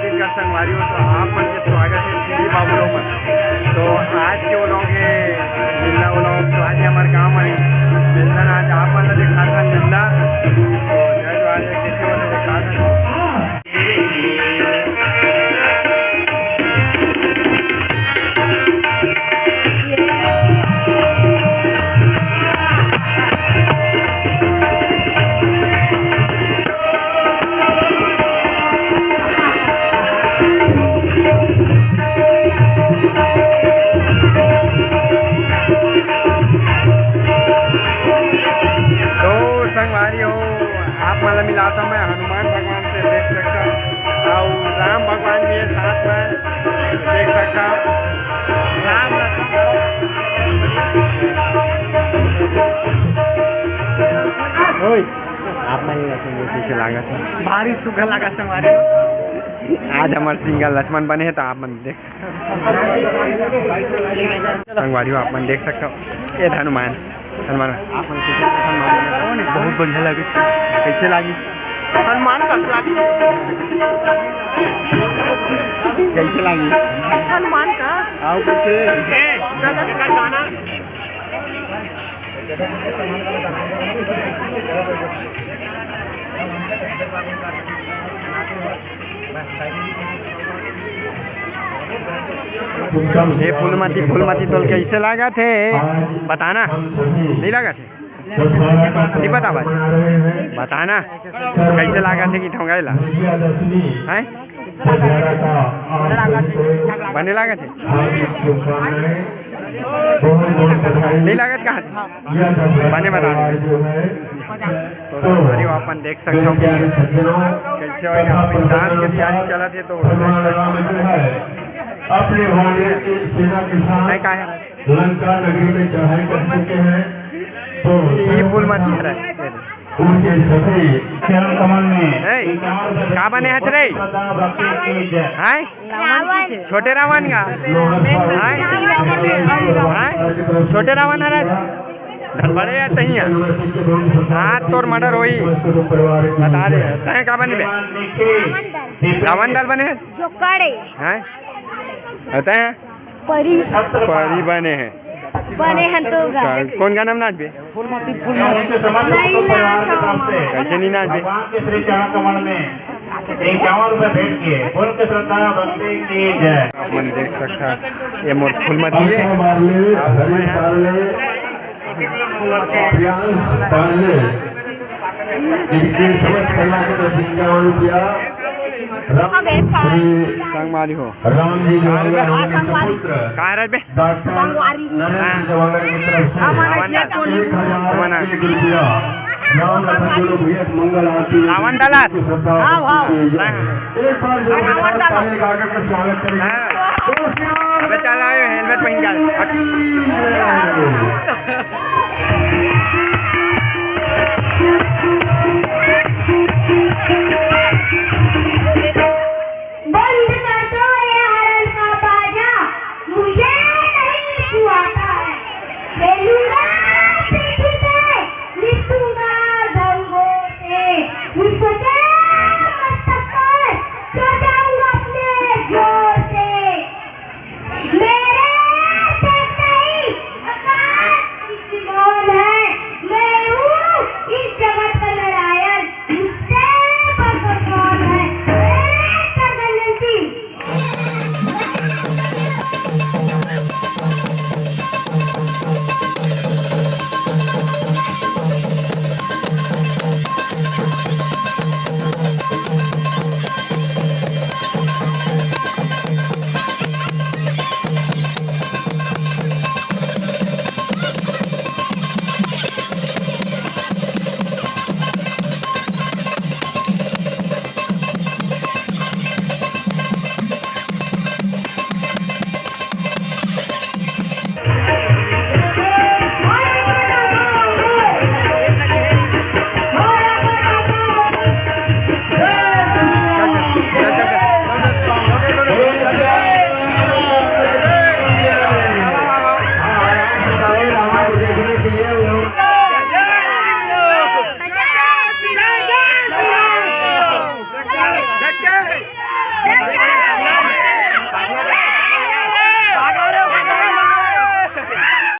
छत्तीसगढ़ संगवारी हो तो आप मन के स्वागत है श्री बाबू लोग में। तो आज के वो लोग है मिलना वो लोग तो आज हमारे गाँव में मिलना आज आप मन दिखा था मिलना तो जय आज किसी को दिखा था। मतलब मिलाता मैं हनुमान भगवान से देख सकता और राम भगवान भी है साथ में देख सकता राम आप पीछे लागत है भारी सुखा लगा संगवारी आज हमारे सिंगल लक्ष्मण बने हैं तो आप मन देख संगवारी हो आप मन देख सकते हो ये हनुमान हनुमान आप मन बहुत बढ़िया लगे कैसे लगी हनुमान कष्ट लगी कैसे लगी हनुमान का आओ कैसे गाना ये फूलमती तोल कैसे लगा थे बताना नहीं लगा थे नहीं बता भाई बताना कैसे लगा थे कि ठोंगाइला हैं बने लगा थे नहीं लागत कहाँ थे बने बता तो हमारी अपन देख सकते हो कि कैसे हो डांस की तैयारी चला थे तो अपने भारतीय की सेना के साथ लंका नगरी में चढ़ाई कर चुके हैं तो ये फूल मत है उनके सभी चरण कमल में कहाँ बने हज रे हैं छोटे रावण का छोटे रावण है बड़े या तही हाँ तोर मर्डर होई बता दे तय का बने रावण दल बने जो कड़े हैं होते हैं परी बने हैं तो कौन का नाम नाच बे कैसे नहीं नाच बे आप मन देख सकता ये मोर फूलमती है संगवारी हो राम जी कहाँ रह बे रावण दलास अबे चल आयो हेलमेट पहन आहे